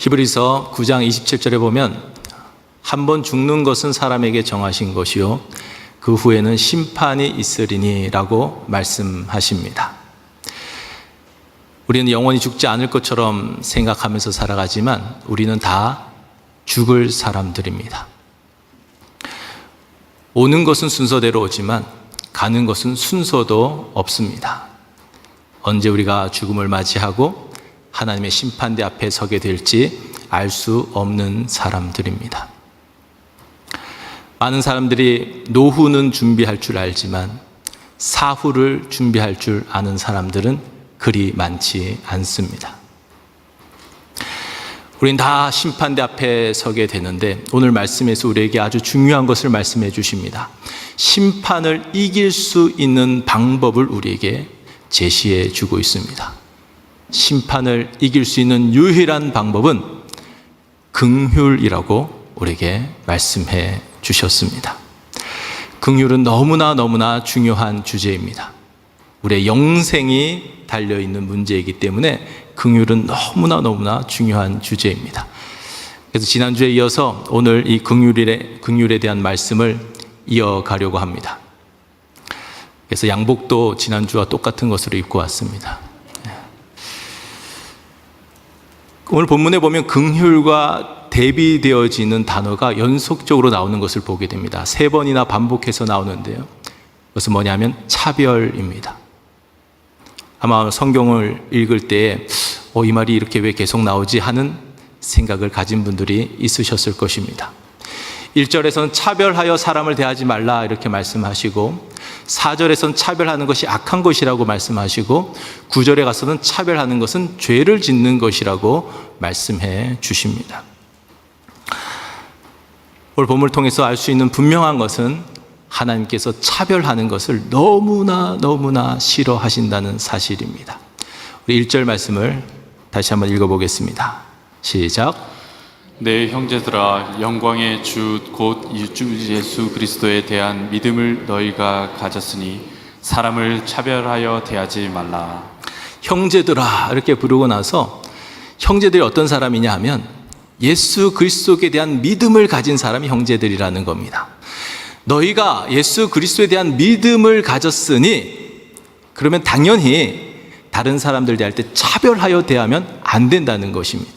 히브리서 9장 27절에 보면 한 번 죽는 것은 사람에게 정하신 것이요 그 후에는 심판이 있으리니 라고 말씀하십니다. 우리는 영원히 죽지 않을 것처럼 생각하면서 살아가지만 우리는 다 죽을 사람들입니다. 오는 것은 순서대로 오지만 가는 것은 순서도 없습니다. 언제 우리가 죽음을 맞이하고 하나님의 심판대 앞에 서게 될지 알 수 없는 사람들입니다. 많은 사람들이 노후는 준비할 줄 알지만 사후를 준비할 줄 아는 사람들은 그리 많지 않습니다. 우린 다 심판대 앞에 서게 되는데 오늘 말씀에서 우리에게 아주 중요한 것을 말씀해 주십니다. 심판을 이길 수 있는 방법을 우리에게 제시해 주고 있습니다. 심판을 이길 수 있는 유일한 방법은 긍휼이라고 우리에게 말씀해 주셨습니다. 긍휼은 너무나 중요한 주제입니다. 우리의 영생이 달려있는 문제이기 때문에 긍휼은 너무나 중요한 주제입니다. 그래서 지난주에 이어서 오늘 이 긍휼에 대한 말씀을 이어가려고 합니다. 그래서 양복도 지난주와 똑같은 것으로 입고 왔습니다. 오늘 본문에 보면 긍휼과 대비되어지는 단어가 연속적으로 나오는 것을 보게 됩니다. 3번이나 반복해서 나오는데요. 그것은 뭐냐면 차별입니다. 아마 성경을 읽을 때에 이 말이 이렇게 왜 계속 나오지 하는 생각을 가진 분들이 있으셨을 것입니다. 1절에서는 차별하여 사람을 대하지 말라 이렇게 말씀하시고 4절에서는 차별하는 것이 악한 것이라고 말씀하시고 9절에 가서는 차별하는 것은 죄를 짓는 것이라고 말씀해 주십니다. 오늘 본문을 통해서 알 수 있는 분명한 것은 하나님께서 차별하는 것을 너무나 싫어하신다는 사실입니다. 우리 1절 말씀을 다시 한번 읽어보겠습니다. 시작. 내 형제들아 영광의 주 곧 예수 그리스도에 대한 믿음을 너희가 가졌으니 사람을 차별하여 대하지 말라. 형제들아 이렇게 부르고 나서 형제들이 어떤 사람이냐 하면 예수 그리스도에 대한 믿음을 가진 사람이 형제들이라는 겁니다. 너희가 예수 그리스도에 대한 믿음을 가졌으니 그러면 당연히 다른 사람들 대할 때 차별하여 대하면 안 된다는 것입니다.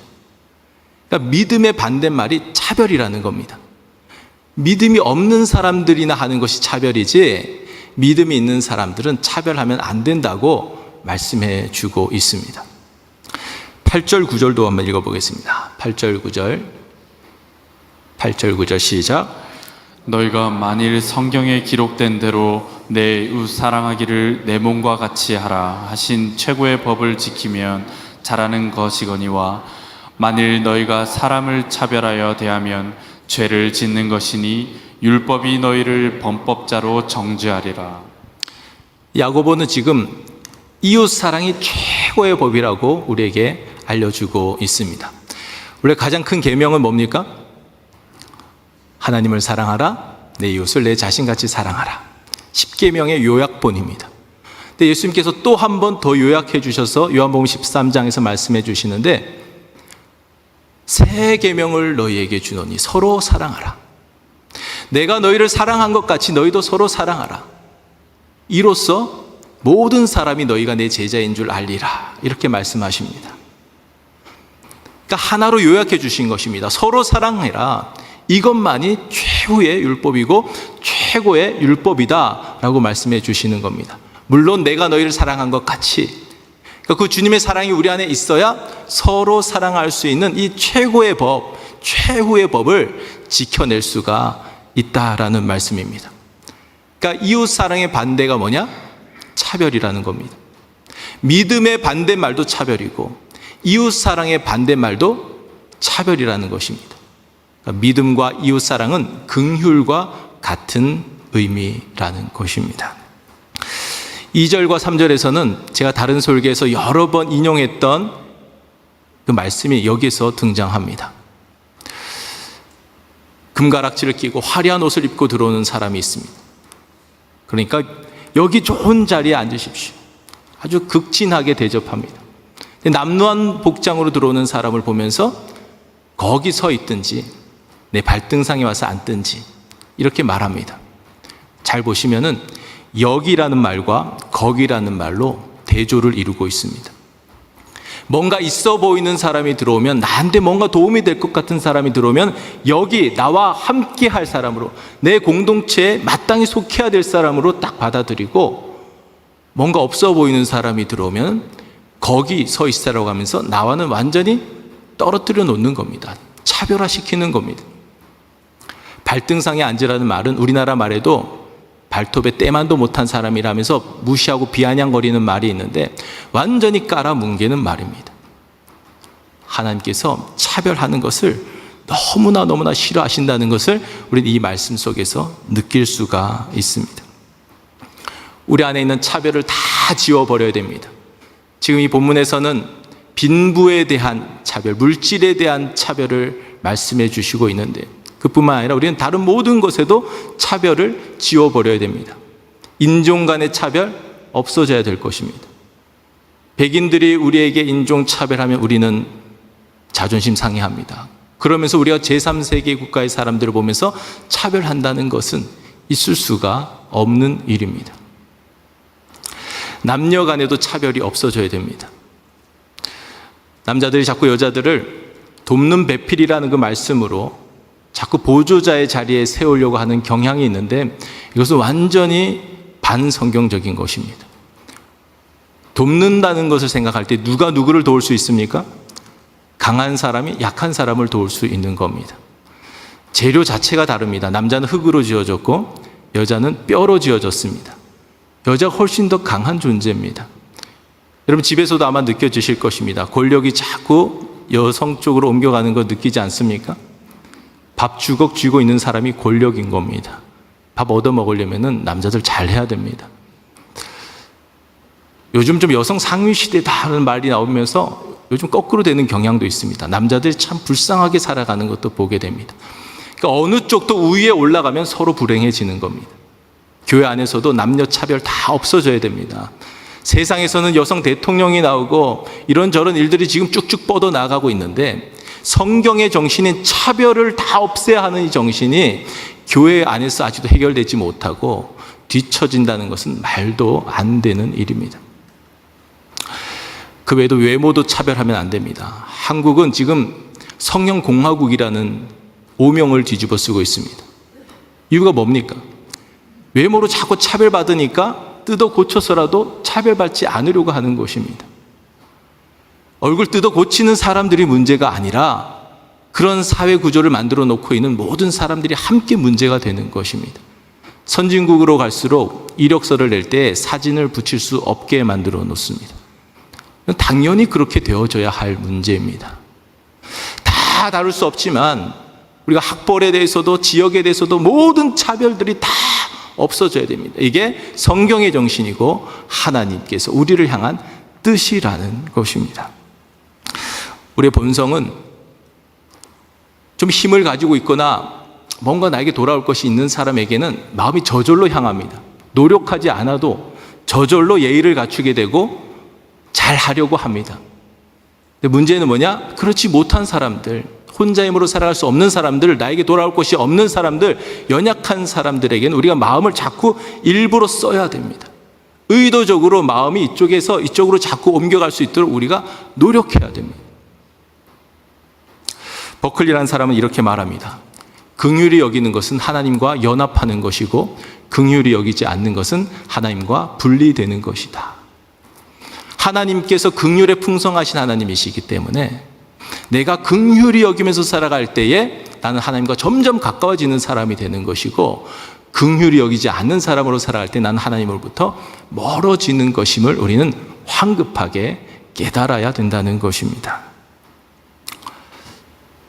그러니까 믿음의 반대말이 차별이라는 겁니다. 믿음이 없는 사람들이나 하는 것이 차별이지 믿음이 있는 사람들은 차별하면 안 된다고 말씀해 주고 있습니다. 8절 9절도 한번 읽어보겠습니다. 8절 9절 시작. 너희가 만일 성경에 기록된 대로 내 이웃 사랑하기를 내 몸과 같이 하라 하신 최고의 법을 지키면 잘하는 것이거니와 만일 너희가 사람을 차별하여 대하면 죄를 짓는 것이니 율법이 너희를 범법자로 정죄하리라. 야고보는 지금 이웃 사랑이 최고의 법이라고 우리에게 알려주고 있습니다. 원래 가장 큰 계명은 뭡니까? 하나님을 사랑하라, 내 이웃을 내 자신같이 사랑하라. 10계명의 요약본입니다. 근데 예수님께서 또 한 번 더 요약해 주셔서 요한복음 13장에서 말씀해 주시는데 새 계명을 너희에게 주노니 서로 사랑하라. 내가 너희를 사랑한 것 같이 너희도 서로 사랑하라. 이로써 모든 사람이 너희가 내 제자인 줄 알리라. 이렇게 말씀하십니다. 그러니까 하나로 요약해 주신 것입니다. 서로 사랑해라. 이것만이 최후의 율법이고 최고의 율법이다라고 말씀해 주시는 겁니다. 물론 내가 너희를 사랑한 것 같이, 그러니까 그 주님의 사랑이 우리 안에 있어야 서로 사랑할 수 있는 이 최고의 법, 최후의 법을 지켜낼 수가 있다라는 말씀입니다. 그러니까 이웃 사랑의 반대가 뭐냐? 차별이라는 겁니다. 믿음의 반대말도 차별이고 이웃 사랑의 반대말도 차별이라는 것입니다. 그러니까 믿음과 이웃 사랑은 긍휼과 같은 의미라는 것입니다. 2절과 3절에서는 제가 다른 설교에서 여러 번 인용했던 그 말씀이 여기서 등장합니다. 금가락지를 끼고 화려한 옷을 입고 들어오는 사람이 있습니다. 그러니까 여기 좋은 자리에 앉으십시오. 아주 극진하게 대접합니다. 남루한 복장으로 들어오는 사람을 보면서 거기 서 있든지 내 발등상에 와서 앉든지 이렇게 말합니다. 잘 보시면은 여기라는 말과 거기라는 말로 대조를 이루고 있습니다. 뭔가 있어 보이는 사람이 들어오면, 나한테 뭔가 도움이 될 것 같은 사람이 들어오면 여기 나와 함께 할 사람으로, 내 공동체에 마땅히 속해야 될 사람으로 딱 받아들이고, 뭔가 없어 보이는 사람이 들어오면 거기 서 있으라고 하면서 나와는 완전히 떨어뜨려 놓는 겁니다. 차별화시키는 겁니다. 발등상에 앉으라는 말은 우리나라 말에도 발톱에 때만도 못한 사람이라면서 무시하고 비아냥거리는 말이 있는데 완전히 깔아뭉개는 말입니다. 하나님께서 차별하는 것을 너무나 싫어하신다는 것을 우리는 이 말씀 속에서 느낄 수가 있습니다. 우리 안에 있는 차별을 다 지워버려야 됩니다. 지금 이 본문에서는 빈부에 대한 차별, 물질에 대한 차별을 말씀해 주시고 있는데, 그뿐만 아니라 우리는 다른 모든 것에도 차별을 지워버려야 됩니다. 인종 간의 차별 없어져야 될 것입니다. 백인들이 우리에게 인종 차별하면 우리는 자존심 상해합니다. 그러면서 우리가 제3세계 국가의 사람들을 보면서 차별한다는 것은 있을 수가 없는 일입니다. 남녀 간에도 차별이 없어져야 됩니다. 남자들이 자꾸 여자들을 돕는 배필이라는 그 말씀으로 자꾸 보조자의 자리에 세우려고 하는 경향이 있는데, 이것은 완전히 반성경적인 것입니다. 돕는다는 것을 생각할 때 누가 누구를 도울 수 있습니까? 강한 사람이 약한 사람을 도울 수 있는 겁니다. 재료 자체가 다릅니다. 남자는 흙으로 지어졌고 여자는 뼈로 지어졌습니다. 여자가 훨씬 더 강한 존재입니다. 여러분, 집에서도 아마 느껴지실 것입니다. 권력이 자꾸 여성 쪽으로 옮겨가는 거 느끼지 않습니까? 밥 주걱 쥐고 있는 사람이 권력인 겁니다. 밥 얻어 먹으려면 남자들 잘해야 됩니다. 요즘 좀 여성 상위 시대다 하는 말이 나오면서 요즘 거꾸로 되는 경향도 있습니다. 남자들이 참 불쌍하게 살아가는 것도 보게 됩니다. 그러니까 어느 쪽도 우위에 올라가면 서로 불행해지는 겁니다. 교회 안에서도 남녀 차별 다 없어져야 됩니다. 세상에서는 여성 대통령이 나오고 이런저런 일들이 지금 쭉쭉 뻗어 나가고 있는데, 성경의 정신인 차별을 다 없애야 하는 이 정신이 교회 안에서 아직도 해결되지 못하고 뒤처진다는 것은 말도 안 되는 일입니다. 그 외에도 외모도 차별하면 안 됩니다. 한국은 지금 성형공화국이라는 오명을 뒤집어 쓰고 있습니다. 이유가 뭡니까? 외모로 자꾸 차별받으니까 뜯어 고쳐서라도 차별받지 않으려고 하는 것입니다. 얼굴 뜯어 고치는 사람들이 문제가 아니라 그런 사회 구조를 만들어 놓고 있는 모든 사람들이 함께 문제가 되는 것입니다. 선진국으로 갈수록 이력서를 낼 때 사진을 붙일 수 없게 만들어 놓습니다. 당연히 그렇게 되어져야 할 문제입니다. 다 다룰 수 없지만 우리가 학벌에 대해서도 지역에 대해서도 모든 차별들이 다 없어져야 됩니다. 이게 성경의 정신이고 하나님께서 우리를 향한 뜻이라는 것입니다. 우리의 본성은 좀 힘을 가지고 있거나 뭔가 나에게 돌아올 것이 있는 사람에게는 마음이 저절로 향합니다. 노력하지 않아도 저절로 예의를 갖추게 되고 잘 하려고 합니다. 근데 문제는 뭐냐? 그렇지 못한 사람들, 혼자 힘으로 살아갈 수 없는 사람들, 나에게 돌아올 것이 없는 사람들, 연약한 사람들에게는 우리가 마음을 자꾸 일부러 써야 됩니다. 의도적으로 마음이 이쪽에서 이쪽으로 자꾸 옮겨갈 수 있도록 우리가 노력해야 됩니다. 버클리라는 사람은 이렇게 말합니다. 긍휼히 여기는 것은 하나님과 연합하는 것이고 긍휼히 여기지 않는 것은 하나님과 분리되는 것이다. 하나님께서 긍휼에 풍성하신 하나님이시기 때문에 내가 긍휼히 여기면서 살아갈 때에 나는 하나님과 점점 가까워지는 사람이 되는 것이고, 긍휼히 여기지 않는 사람으로 살아갈 때 나는 하나님으로부터 멀어지는 것임을 우리는 황급하게 깨달아야 된다는 것입니다.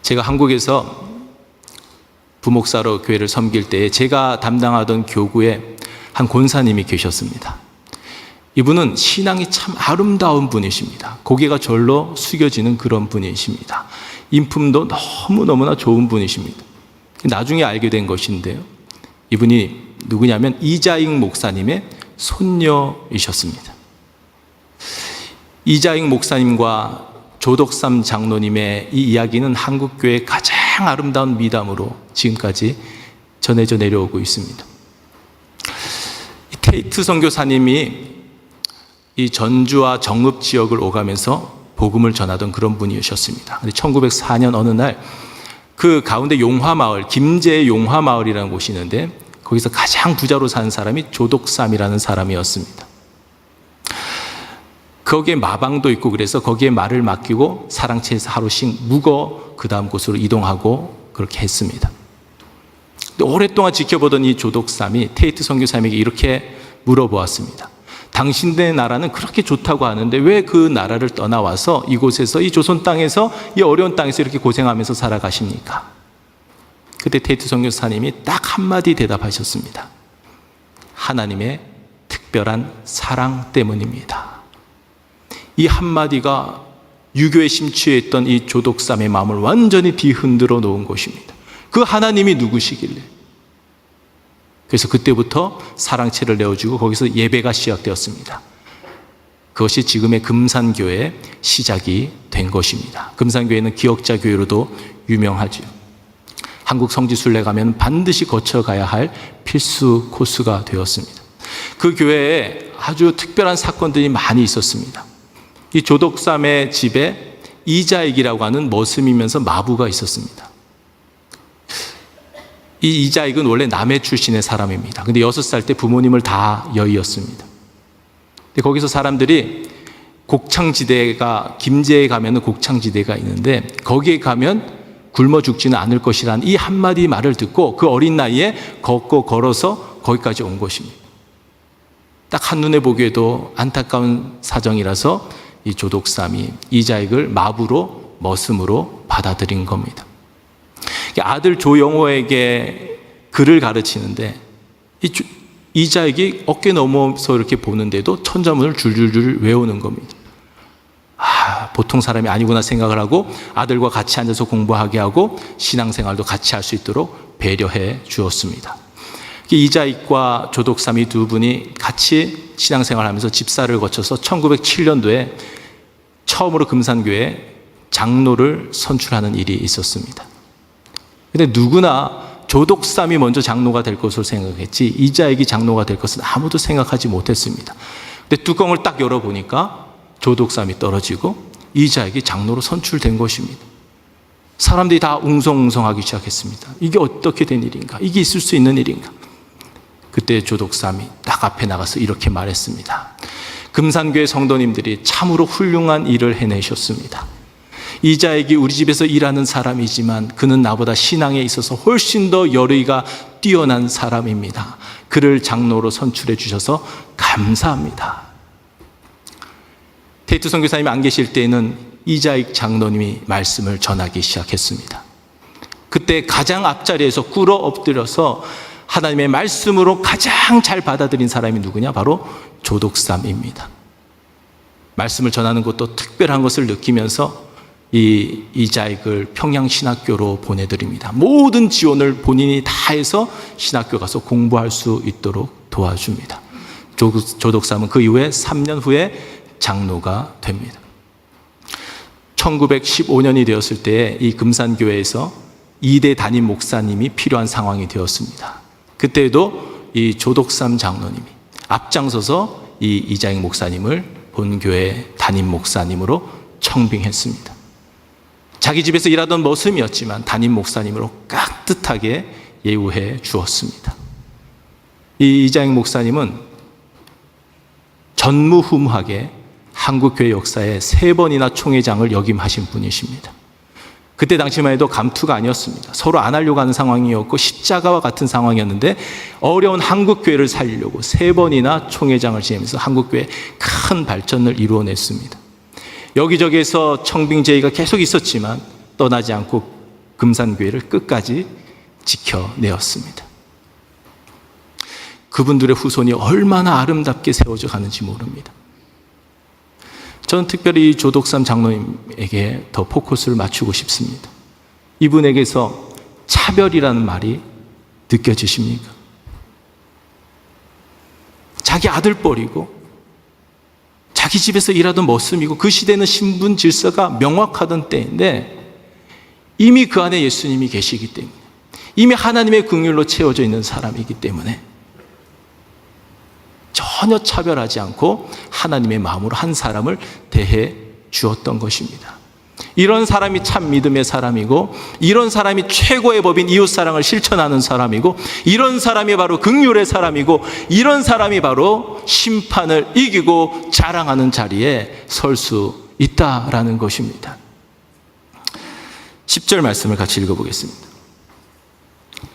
제가 한국에서 부목사로 교회를 섬길 때 제가 담당하던 교구에 한 권사님이 계셨습니다. 이분은 신앙이 참 아름다운 분이십니다. 고개가 절로 숙여지는 그런 분이십니다. 인품도 너무너무나 좋은 분이십니다. 나중에 알게 된 것인데요, 이분이 누구냐면 이자익 목사님의 손녀이셨습니다. 이자익 목사님과 조덕삼 장로님의 이 이야기는 한국교회의 가장 아름다운 미담으로 지금까지 전해져 내려오고 있습니다. 테이트 선교사님이 이 전주와 정읍 지역을 오가면서 복음을 전하던 그런 분이셨습니다. 근데 1904년 어느 날 그 가운데 용화마을, 김제의 용화마을이라는 곳이 있는데 거기서 가장 부자로 사는 사람이 조덕삼이라는 사람이었습니다. 거기에 마방도 있고 그래서 거기에 말을 맡기고 사랑채에서 하루씩 묵어 그 다음 곳으로 이동하고 그렇게 했습니다. 오랫동안 지켜보던 이 조덕삼이 테이트 선교사님에게 이렇게 물어보았습니다. 당신네 나라는 그렇게 좋다고 하는데 왜 그 나라를 떠나와서 이곳에서 이 조선 땅에서 이 어려운 땅에서 이렇게 고생하면서 살아가십니까? 그때 테이트 선교사님이 딱 한마디 대답하셨습니다. 하나님의 특별한 사랑 때문입니다. 이 한마디가 유교에 심취해 있던 이 조덕삼의 마음을 완전히 뒤흔들어 놓은 것입니다. 그 하나님이 누구시길래? 그래서 그때부터 사랑채를 내어주고 거기서 예배가 시작되었습니다. 그것이 지금의 금산교회의 시작이 된 것입니다. 금산교회는 기억자 교회로도 유명하죠. 한국 성지순례 가면 반드시 거쳐가야 할 필수 코스가 되었습니다. 그 교회에 아주 특별한 사건들이 많이 있었습니다. 이 조덕삼의 집에 이자익이라고 하는 머슴이면서 마부가 있었습니다. 이 이자익은 원래 남해 출신의 사람입니다. 근데 6살 때 부모님을 다 여의었습니다. 근데 거기서 사람들이 곡창지대가, 김제에 가면 곡창지대가 있는데 거기에 가면 굶어 죽지는 않을 것이라는 이 한마디 말을 듣고 그 어린 나이에 걷고 걸어서 거기까지 온 것입니다. 딱 한눈에 보기에도 안타까운 사정이라서 이 조덕삼이 이자익을 마부로, 머슴으로 받아들인 겁니다. 아들 조영호에게 글을 가르치는데 이자익이 어깨 넘어서 이렇게 보는데도 천자문을 줄줄줄 외우는 겁니다. 보통 사람이 아니구나 생각을 하고 아들과 같이 앉아서 공부하게 하고 신앙생활도 같이 할 수 있도록 배려해 주었습니다. 이자익과 조덕삼이 두 분이 같이 신앙생활하면서 집사를 거쳐서 1907년도에 처음으로 금산교회에 장로를 선출하는 일이 있었습니다. 근데 누구나 조덕삼이 먼저 장로가 될 것으로 생각했지 이자익이 장로가 될 것은 아무도 생각하지 못했습니다. 근데 뚜껑을 딱 열어보니까 조덕삼이 떨어지고 이자익이 장로로 선출된 것입니다. 사람들이 다 웅성웅성하기 시작했습니다. 이게 어떻게 된 일인가? 이게 있을 수 있는 일인가? 그때 조덕삼이 딱 앞에 나가서 이렇게 말했습니다. 금산교회 성도님들이 참으로 훌륭한 일을 해내셨습니다. 이자익이 우리 집에서 일하는 사람이지만 그는 나보다 신앙에 있어서 훨씬 더 열의가 뛰어난 사람입니다. 그를 장로로 선출해 주셔서 감사합니다. 테이트 선교사님이 안 계실 때에는 이자익 장로님이 말씀을 전하기 시작했습니다. 그때 가장 앞자리에서 꿇어 엎드려서 하나님의 말씀으로 가장 잘 받아들인 사람이 누구냐? 바로 조덕삼입니다. 말씀을 전하는 것도 특별한 것을 느끼면서 이 이자익을 평양신학교로 보내드립니다. 모든 지원을 본인이 다 해서 신학교 가서 공부할 수 있도록 도와줍니다. 조덕삼은 그 이후에 3년 후에 장로가 됩니다. 1915년이 되었을 때 이 금산교회에서 2대 담임 목사님이 필요한 상황이 되었습니다. 그때에도 이 조덕삼 장로님이 앞장서서 이 이자익 목사님을 본교회 담임 목사님으로 청빙했습니다. 자기 집에서 일하던 머슴이었지만 담임 목사님으로 깍듯하게 예우해 주었습니다. 이 이자익 목사님은 전무후무하게 한국교회 역사에 3번이나 총회장을 역임하신 분이십니다. 그때 당시만 해도 감투가 아니었습니다. 서로 안 하려고 하는 상황이었고 십자가와 같은 상황이었는데 어려운 한국교회를 살리려고 3번이나 총회장을 지내면서 한국교회에 큰 발전을 이루어냈습니다. 여기저기에서 청빙제의가 계속 있었지만 떠나지 않고 금산교회를 끝까지 지켜내었습니다. 그분들의 후손이 얼마나 아름답게 세워져 가는지 모릅니다. 저는 특별히 조덕삼 장로님에게 더 포커스를 맞추고 싶습니다. 이분에게서 차별이라는 말이 느껴지십니까? 자기 아들 버리고 자기 집에서 일하던 모습이고 그 시대는 신분 질서가 명확하던 때인데 이미 그 안에 예수님이 계시기 때문에 이미 하나님의 긍휼로 채워져 있는 사람이기 때문에 전혀 차별하지 않고 하나님의 마음으로 한 사람을 대해 주었던 것입니다. 이런 사람이 참 믿음의 사람이고 이런 사람이 최고의 법인 이웃사랑을 실천하는 사람이고 이런 사람이 바로 긍휼의 사람이고 이런 사람이 바로 심판을 이기고 자랑하는 자리에 설 수 있다라는 것입니다. 10절 말씀을 같이 읽어보겠습니다.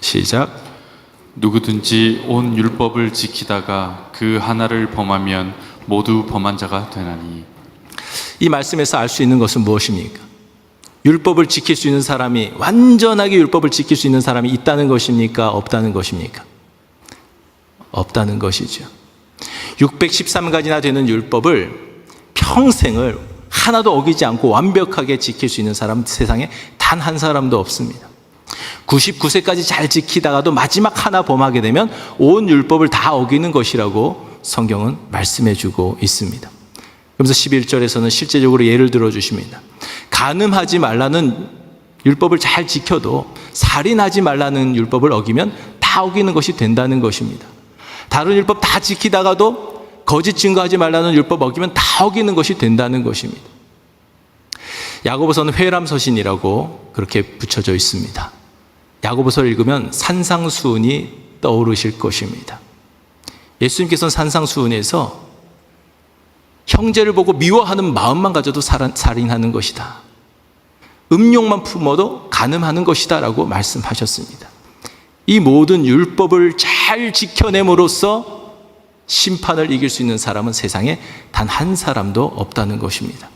시작. 누구든지 온 율법을 지키다가 그 하나를 범하면 모두 범한 자가 되나니. 이 말씀에서 알 수 있는 것은 무엇입니까? 율법을 지킬 수 있는 사람이, 완전하게 율법을 지킬 수 있는 사람이 있다는 것입니까? 없다는 것입니까? 없다는 것이죠. 613가지나 되는 율법을 평생을 하나도 어기지 않고 완벽하게 지킬 수 있는 사람은 세상에 단 한 사람도 없습니다. 99세까지 잘 지키다가도 마지막 하나 범하게 되면 온 율법을 다 어기는 것이라고 성경은 말씀해 주고 있습니다. 그러면서 11절에서는 실제적으로 예를 들어 주십니다. 간음하지 말라는 율법을 잘 지켜도 살인하지 말라는 율법을 어기면 다 어기는 것이 된다는 것입니다. 다른 율법 다 지키다가도 거짓 증거하지 말라는 율법 어기면 다 어기는 것이 된다는 것입니다. 야고보서는 회람서신이라고 그렇게 붙여져 있습니다. 야고보서를 읽으면 산상수훈이 떠오르실 것입니다. 예수님께서는 산상수훈에서 형제를 보고 미워하는 마음만 가져도 살인하는 것이다. 음욕만 품어도 간음하는 것이다 라고 말씀하셨습니다. 이 모든 율법을 잘 지켜냄으로써 심판을 이길 수 있는 사람은 세상에 단 한 사람도 없다는 것입니다.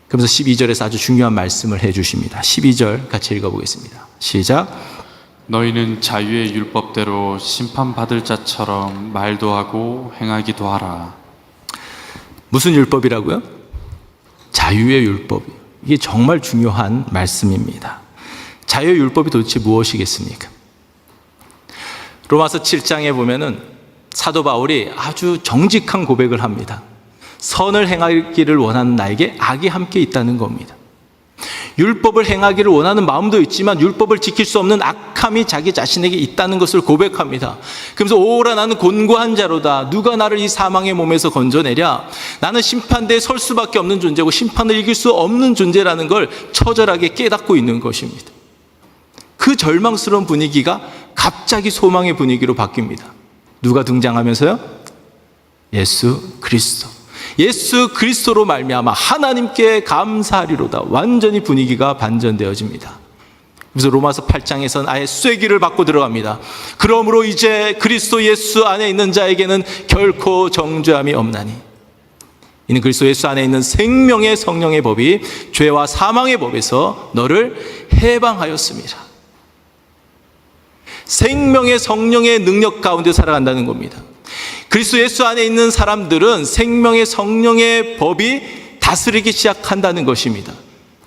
그러면서 12절에서 아주 중요한 말씀을 해주십니다. 12절 같이 읽어보겠습니다. 시작. 너희는 자유의 율법대로 심판받을 자처럼 말도 하고 행하기도 하라. 무슨 율법이라고요? 자유의 율법. 이게 정말 중요한 말씀입니다. 자유의 율법이 도대체 무엇이겠습니까? 로마서 7장에 보면은 사도 바울이 아주 정직한 고백을 합니다. 선을 행하기를 원하는 나에게 악이 함께 있다는 겁니다. 율법을 행하기를 원하는 마음도 있지만 율법을 지킬 수 없는 악함이 자기 자신에게 있다는 것을 고백합니다. 그러면서 오라 나는 곤고한 자로다. 누가 나를 이 사망의 몸에서 건져내랴. 나는 심판대에 설 수밖에 없는 존재고 심판을 이길 수 없는 존재라는 걸 처절하게 깨닫고 있는 것입니다. 그 절망스러운 분위기가 갑자기 소망의 분위기로 바뀝니다. 누가 등장하면서요? 예수 그리스도. 예수 그리스도로 말미암아 하나님께 감사하리로다. 완전히 분위기가 반전되어집니다. 그래서 로마서 8장에서는 아예 쐐기를 받고 들어갑니다. 그러므로 이제 그리스도 예수 안에 있는 자에게는 결코 정죄함이 없나니 이는 그리스도 예수 안에 있는 생명의 성령의 법이 죄와 사망의 법에서 너를 해방하였습니다. 생명의 성령의 능력 가운데 살아간다는 겁니다. 그리스도 예수 안에 있는 사람들은 생명의 성령의 법이 다스리기 시작한다는 것입니다.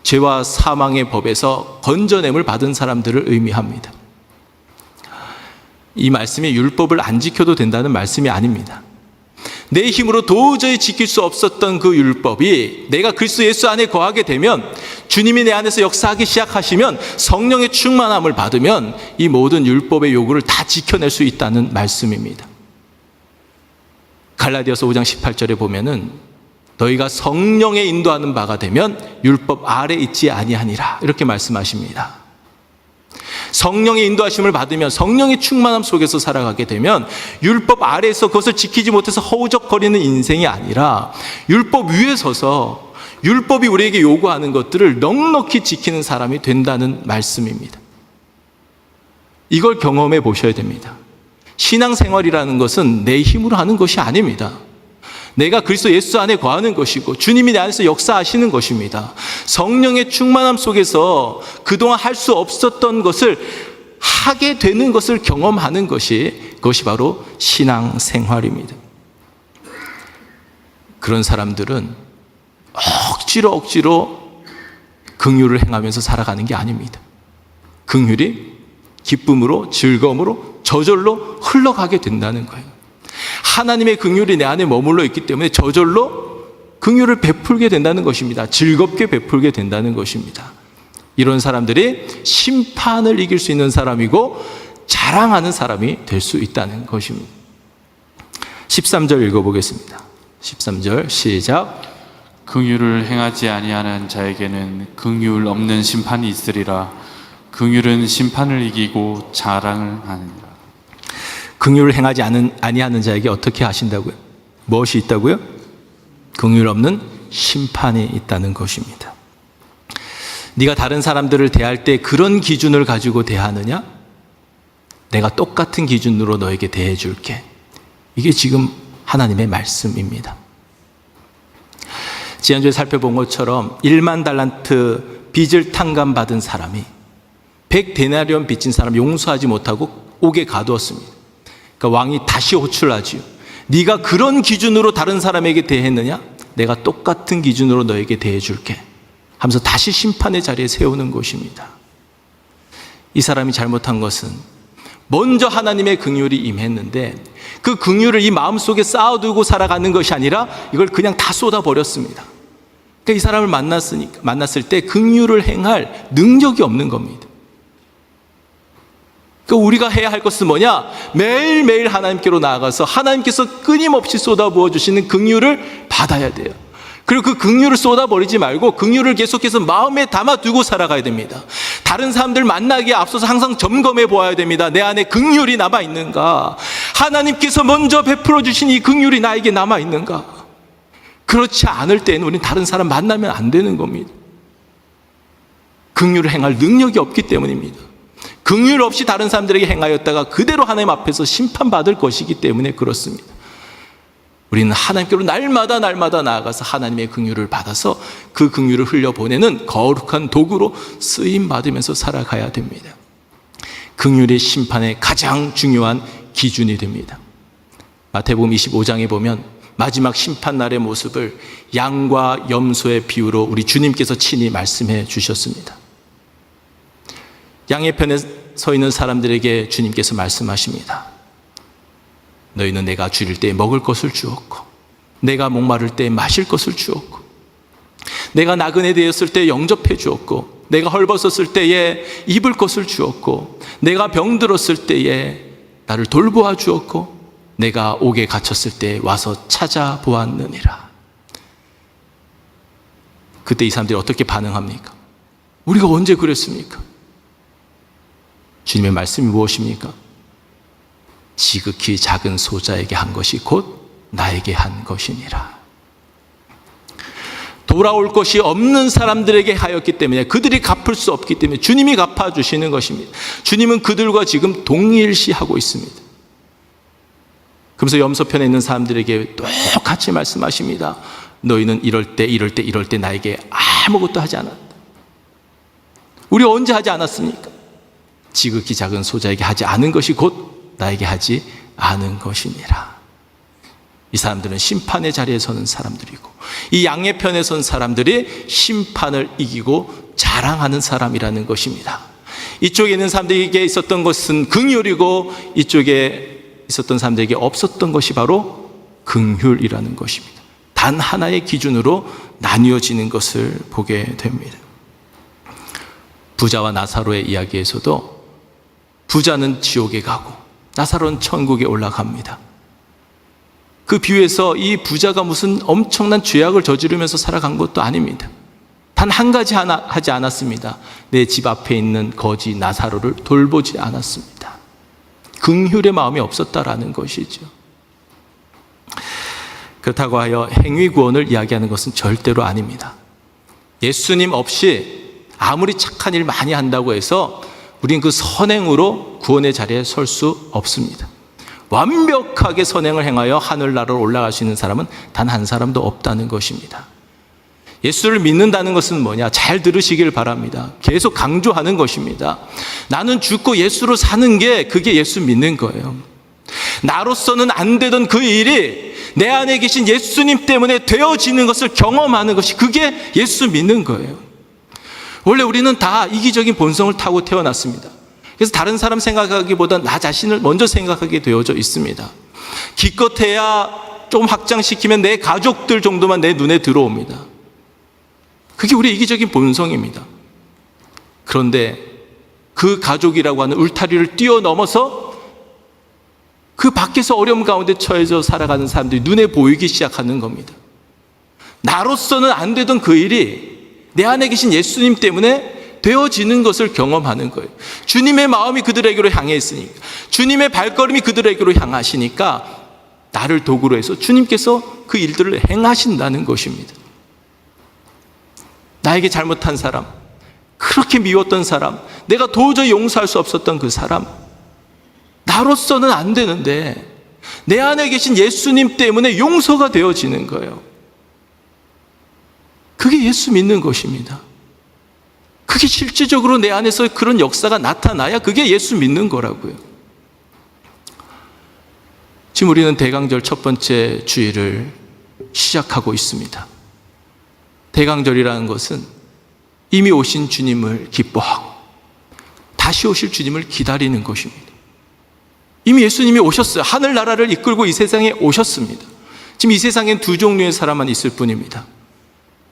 죄와 사망의 법에서 건져냄을 받은 사람들을 의미합니다. 이 말씀이 율법을 안 지켜도 된다는 말씀이 아닙니다. 내 힘으로 도저히 지킬 수 없었던 그 율법이 내가 그리스도 예수 안에 거하게 되면, 주님이 내 안에서 역사하기 시작하시면, 성령의 충만함을 받으면 이 모든 율법의 요구를 다 지켜낼 수 있다는 말씀입니다. 갈라디아서 5장 18절에 보면은 너희가 성령의 인도하는 바가 되면 율법 아래 있지 아니하니라 이렇게 말씀하십니다. 성령의 인도하심을 받으면, 성령의 충만함 속에서 살아가게 되면 율법 아래에서 그것을 지키지 못해서 허우적거리는 인생이 아니라 율법 위에 서서 율법이 우리에게 요구하는 것들을 넉넉히 지키는 사람이 된다는 말씀입니다. 이걸 경험해 보셔야 됩니다. 신앙생활이라는 것은 내 힘으로 하는 것이 아닙니다. 내가 그리스도 예수 안에 거하는 것이고 주님이 내 안에서 역사하시는 것입니다. 성령의 충만함 속에서 그동안 할 수 없었던 것을 하게 되는 것을 경험하는 그것이 바로 신앙생활입니다. 그런 사람들은 억지로 긍휼을 행하면서 살아가는 게 아닙니다. 긍휼이 기쁨으로, 즐거움으로, 저절로 흘러가게 된다는 거예요. 하나님의 긍휼이 내 안에 머물러 있기 때문에 저절로 긍휼을 베풀게 된다는 것입니다. 즐겁게 베풀게 된다는 것입니다. 이런 사람들이 심판을 이길 수 있는 사람이고 자랑하는 사람이 될 수 있다는 것입니다. 13절 읽어보겠습니다. 13절 시작. 긍휼을 행하지 아니하는 자에게는 긍휼 없는 심판이 있으리라. 긍휼은 심판을 이기고 자랑을 하느니라. 긍휼을 행하지 아니하는 자에게 어떻게 하신다고요? 무엇이 있다고요? 긍휼 없는 심판이 있다는 것입니다. 네가 다른 사람들을 대할 때 그런 기준을 가지고 대하느냐? 내가 똑같은 기준으로 너에게 대해 줄게. 이게 지금 하나님의 말씀입니다. 지난주에 살펴본 것처럼 1만 달란트 빚을 탕감받은 사람이 100데나리온 빚진 사람 용서하지 못하고 옥에 가두었습니다. 그러니까 왕이 다시 호출하지요. 네가 그런 기준으로 다른 사람에게 대했느냐? 내가 똑같은 기준으로 너에게 대해 줄게 하면서 다시 심판의 자리에 세우는 것입니다. 이 사람이 잘못한 것은 먼저 하나님의 긍휼이 임했는데 그 긍휼을 이 마음속에 쌓아두고 살아가는 것이 아니라 이걸 그냥 다 쏟아버렸습니다. 그러니까 이 사람을 만났을 때 긍휼을 행할 능력이 없는 겁니다. 그러니까 우리가 해야 할 것은 뭐냐? 매일매일 하나님께로 나아가서 하나님께서 끊임없이 쏟아부어 주시는 긍휼을 받아야 돼요. 그리고 그 긍휼을 쏟아버리지 말고 긍휼을 계속해서 마음에 담아두고 살아가야 됩니다. 다른 사람들 만나기에 앞서서 항상 점검해 보아야 됩니다. 내 안에 긍휼이 남아있는가? 하나님께서 먼저 베풀어 주신 이 긍휼이 나에게 남아있는가? 그렇지 않을 때는 우리는 다른 사람 만나면 안 되는 겁니다. 긍휼을 행할 능력이 없기 때문입니다. 긍휼 없이 다른 사람들에게 행하였다가 그대로 하나님 앞에서 심판받을 것이기 때문에 그렇습니다. 우리는 하나님께로 날마다 나아가서 하나님의 긍휼을 받아서 그 긍휼을 흘려보내는 거룩한 도구로 쓰임받으면서 살아가야 됩니다. 긍휼의 심판의 가장 중요한 기준이 됩니다. 마태복음 25장에 보면 마지막 심판날의 모습을 양과 염소의 비유로 우리 주님께서 친히 말씀해 주셨습니다. 양의 편에 서 있는 사람들에게 주님께서 말씀하십니다. 너희는 내가 줄일 때 먹을 것을 주었고 내가 목마를 때 마실 것을 주었고 내가 나그네 되었을 때 영접해 주었고 내가 헐벗었을 때에 입을 것을 주었고 내가 병들었을 때에 나를 돌보아 주었고 내가 옥에 갇혔을 때 와서 찾아보았느니라. 그때 이 사람들이 어떻게 반응합니까? 우리가 언제 그랬습니까? 주님의 말씀이 무엇입니까? 지극히 작은 소자에게 한 것이 곧 나에게 한 것이니라. 돌아올 것이 없는 사람들에게 하였기 때문에 그들이 갚을 수 없기 때문에 주님이 갚아주시는 것입니다. 주님은 그들과 지금 동일시하고 있습니다. 그러면서 염소편에 있는 사람들에게 똑같이 말씀하십니다. 너희는 이럴 때 나에게 아무것도 하지 않았다. 우리 언제 하지 않았습니까? 지극히 작은 소자에게 하지 않은 것이 곧 나에게 하지 않은 것이니라. 이 사람들은 심판의 자리에 서는 사람들이고 이 양의 편에 선 사람들이 심판을 이기고 자랑하는 사람이라는 것입니다. 이쪽에 있는 사람들에게 있었던 것은 긍휼이고 이쪽에 있었던 사람들에게 없었던 것이 바로 긍휼이라는 것입니다. 단 하나의 기준으로 나뉘어지는 것을 보게 됩니다. 부자와 나사로의 이야기에서도 부자는 지옥에 가고 나사로는 천국에 올라갑니다. 그 비유에서 이 부자가 무슨 엄청난 죄악을 저지르면서 살아간 것도 아닙니다. 단 한 가지 하나 하지 않았습니다. 내 집 앞에 있는 거지 나사로를 돌보지 않았습니다. 긍휼의 마음이 없었다라는 것이죠. 그렇다고 하여 행위 구원을 이야기하는 것은 절대로 아닙니다. 예수님 없이 아무리 착한 일 많이 한다고 해서 우린 그 선행으로 구원의 자리에 설 수 없습니다. 완벽하게 선행을 행하여 하늘나라로 올라갈 수 있는 사람은 단 한 사람도 없다는 것입니다. 예수를 믿는다는 것은 뭐냐? 잘 들으시길 바랍니다. 계속 강조하는 것입니다. 나는 죽고 예수로 사는 게 그게 예수 믿는 거예요. 나로서는 안 되던 그 일이 내 안에 계신 예수님 때문에 되어지는 것을 경험하는 것이 그게 예수 믿는 거예요. 원래 우리는 다 이기적인 본성을 타고 태어났습니다. 그래서 다른 사람 생각하기보다 나 자신을 먼저 생각하게 되어져 있습니다. 기껏해야 좀 확장시키면 내 가족들 정도만 내 눈에 들어옵니다. 그게 우리의 이기적인 본성입니다. 그런데 그 가족이라고 하는 울타리를 뛰어넘어서 그 밖에서 어려움 가운데 처해져 살아가는 사람들이 눈에 보이기 시작하는 겁니다. 나로서는 안 되던 그 일이 내 안에 계신 예수님 때문에 되어지는 것을 경험하는 거예요. 주님의 마음이 그들에게로 향해 있으니까, 주님의 발걸음이 그들에게로 향하시니까 나를 도구로 해서 주님께서 그 일들을 행하신다는 것입니다. 나에게 잘못한 사람, 그렇게 미웠던 사람, 내가 도저히 용서할 수 없었던 그 사람, 나로서는 안 되는데 내 안에 계신 예수님 때문에 용서가 되어지는 거예요. 그게 예수 믿는 것입니다. 그게 실질적으로 내 안에서 그런 역사가 나타나야 그게 예수 믿는 거라고요. 지금 우리는 대강절 첫 번째 주일을 시작하고 있습니다. 대강절이라는 것은 이미 오신 주님을 기뻐하고 다시 오실 주님을 기다리는 것입니다. 이미 예수님이 오셨어요. 하늘나라를 이끌고 이 세상에 오셨습니다. 지금 이 세상엔 두 종류의 사람만 있을 뿐입니다.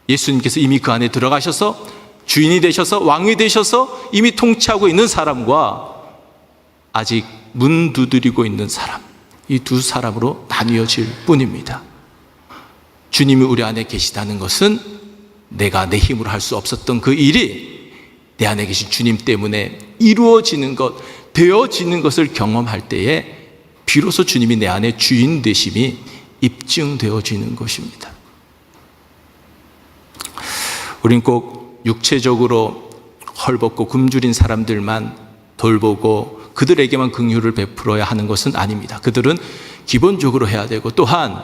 예수님께서 이미 그 안에 들어가셔서 주인이 되셔서 왕이 되셔서 이미 통치하고 있는 사람과 아직 문 두드리고 있는 사람, 이 두 사람으로 나뉘어질 뿐입니다. 주님이 우리 안에 계시다는 것은 내가 내 힘으로 할 수 없었던 그 일이 내 안에 계신 주님 때문에 이루어지는 것, 되어지는 것을 경험할 때에 비로소 주님이 내 안에 주인 되심이 입증되어지는 것입니다. 우린 꼭 육체적으로 헐벗고 굶주린 사람들만 돌보고 그들에게만 긍휼을 베풀어야 하는 것은 아닙니다. 그들은 기본적으로 해야 되고, 또한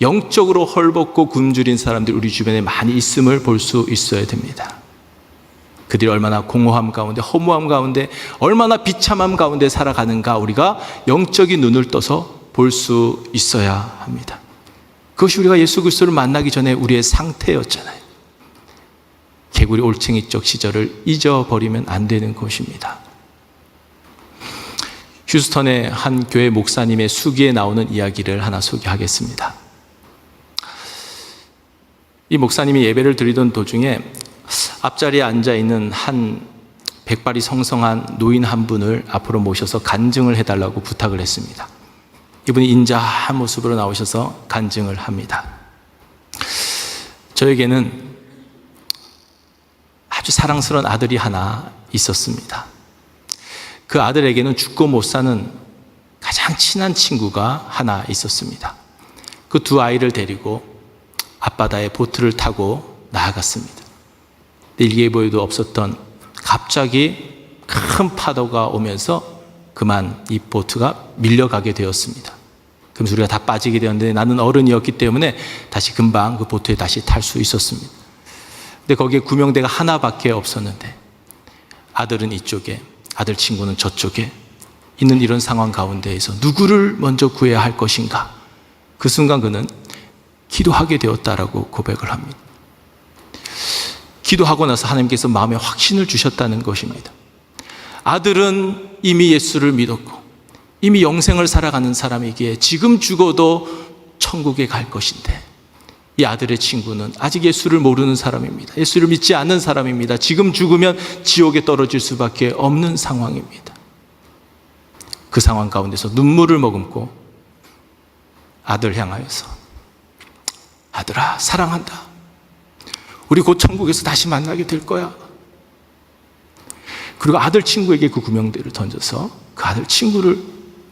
영적으로 헐벗고 굶주린 사람들 우리 주변에 많이 있음을 볼 수 있어야 됩니다. 그들이 얼마나 공허함 가운데, 허무함 가운데, 얼마나 비참함 가운데 살아가는가 우리가 영적인 눈을 떠서 볼 수 있어야 합니다. 그것이 우리가 예수 그리스도를 만나기 전에 우리의 상태였잖아요. 개구리 올챙이적 시절을 잊어버리면 안 되는 것입니다. 휴스턴의 한 교회 목사님의 수기에 나오는 이야기를 하나 소개하겠습니다. 이 목사님이 예배를 드리던 도중에 앞자리에 앉아있는 한 백발이 성성한 노인 한 분을 앞으로 모셔서 간증을 해달라고 부탁을 했습니다. 이분이 인자한 모습으로 나오셔서 간증을 합니다. 저에게는 아주 사랑스러운 아들이 하나 있었습니다. 그 아들에게는 죽고 못 사는 가장 친한 친구가 하나 있었습니다. 그 두 아이를 데리고 앞바다에 보트를 타고 나아갔습니다. 일기예보에도 없었던 갑자기 큰 파도가 오면서 그만 이 보트가 밀려가게 되었습니다. 그러면서 우리가 다 빠지게 되었는데 나는 어른이었기 때문에 다시 금방 그 보트에 다시 탈 수 있었습니다. 근데 거기에 구명대가 하나밖에 없었는데 아들은 이쪽에, 아들 친구는 저쪽에 있는 이런 상황 가운데에서 누구를 먼저 구해야 할 것인가? 그 순간 그는 기도하게 되었다라고 고백을 합니다. 기도하고 나서 하나님께서 마음에 확신을 주셨다는 것입니다. 아들은 이미 예수를 믿었고 이미 영생을 살아가는 사람이기에 지금 죽어도 천국에 갈 것인데, 이 아들의 친구는 아직 예수를 모르는 사람입니다. 예수를 믿지 않는 사람입니다. 지금 죽으면 지옥에 떨어질 수밖에 없는 상황입니다. 그 상황 가운데서 눈물을 머금고 아들 향하여서, 아들아, 사랑한다. 우리 곧 천국에서 다시 만나게 될 거야. 그리고 아들 친구에게 그 구명대를 던져서 그 아들 친구를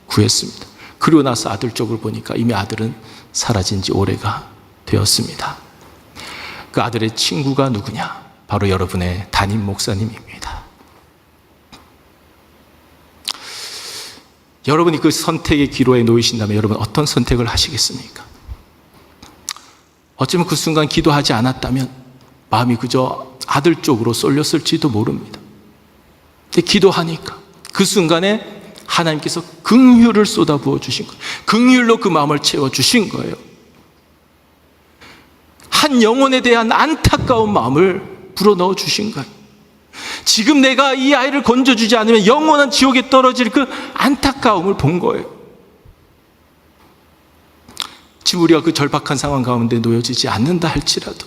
구했습니다. 그리고 나서 아들 쪽을 보니까 이미 아들은 사라진 지 오래가 되었습니다. 그 아들의 친구가 누구냐? 바로 여러분의 담임 목사님입니다. 여러분이 그 선택의 기로에 놓이신다면 여러분 어떤 선택을 하시겠습니까? 어쩌면 그 순간 기도하지 않았다면 마음이 그저 아들 쪽으로 쏠렸을지도 모릅니다. 근데 기도하니까 그 순간에 하나님께서 긍휼을 쏟아부어 주신 거예요. 긍휼로 그 마음을 채워주신 거예요. 한 영혼에 대한 안타까운 마음을 불어넣어 주신 거예요. 지금 내가 이 아이를 건져주지 않으면 영원한 지옥에 떨어질 그 안타까움을 본 거예요. 지금 우리가 그 절박한 상황 가운데 놓여지지 않는다 할지라도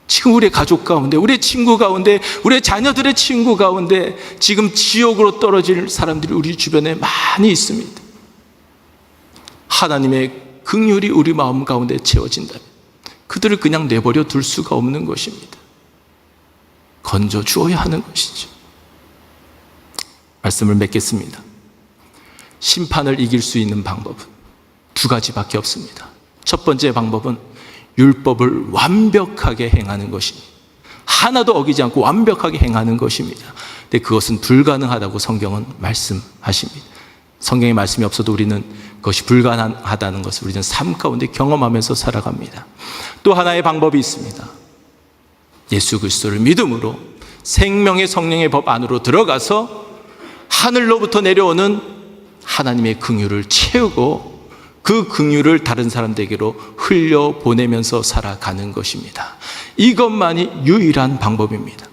지금 우리의 가족 가운데, 우리의 친구 가운데, 우리의 자녀들의 친구 가운데 지금 지옥으로 떨어질 사람들이 우리 주변에 많이 있습니다. 하나님의 긍휼이 우리 마음 가운데 채워진다면 그들을 그냥 내버려 둘 수가 없는 것입니다. 건져 주어야 하는 것이죠. 말씀을 맺겠습니다. 심판을 이길 수 있는 방법은 두 가지밖에 없습니다. 첫 번째 방법은 율법을 완벽하게 행하는 것입니다. 하나도 어기지 않고 완벽하게 행하는 것입니다. 근데 그것은 불가능하다고 성경은 말씀하십니다. 성경의 말씀이 없어도 우리는 그것이 불가능하다는 것을 우리는 삶 가운데 경험하면서 살아갑니다. 또 하나의 방법이 있습니다. 예수 그리스도를 믿음으로 생명의 성령의 법 안으로 들어가서 하늘로부터 내려오는 하나님의 긍휼을 채우고 그 긍휼을 다른 사람들에게로 흘려보내면서 살아가는 것입니다. 이것만이 유일한 방법입니다.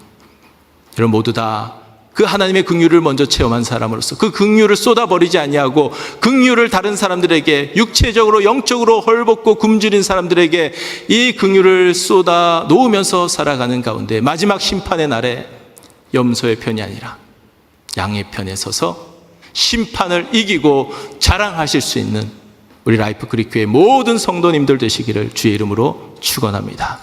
여러분 모두 다 그 하나님의 긍휼을 먼저 체험한 사람으로서 그 긍휼을 쏟아버리지 아니하고 긍휼을 다른 사람들에게 육체적으로 영적으로 헐벗고 굶주린 사람들에게 이 긍휼을 쏟아 놓으면서 살아가는 가운데 마지막 심판의 날에 염소의 편이 아니라 양의 편에 서서 심판을 이기고 자랑하실 수 있는 우리 라이프 그리스도의 모든 성도님들 되시기를 주의 이름으로 축원합니다.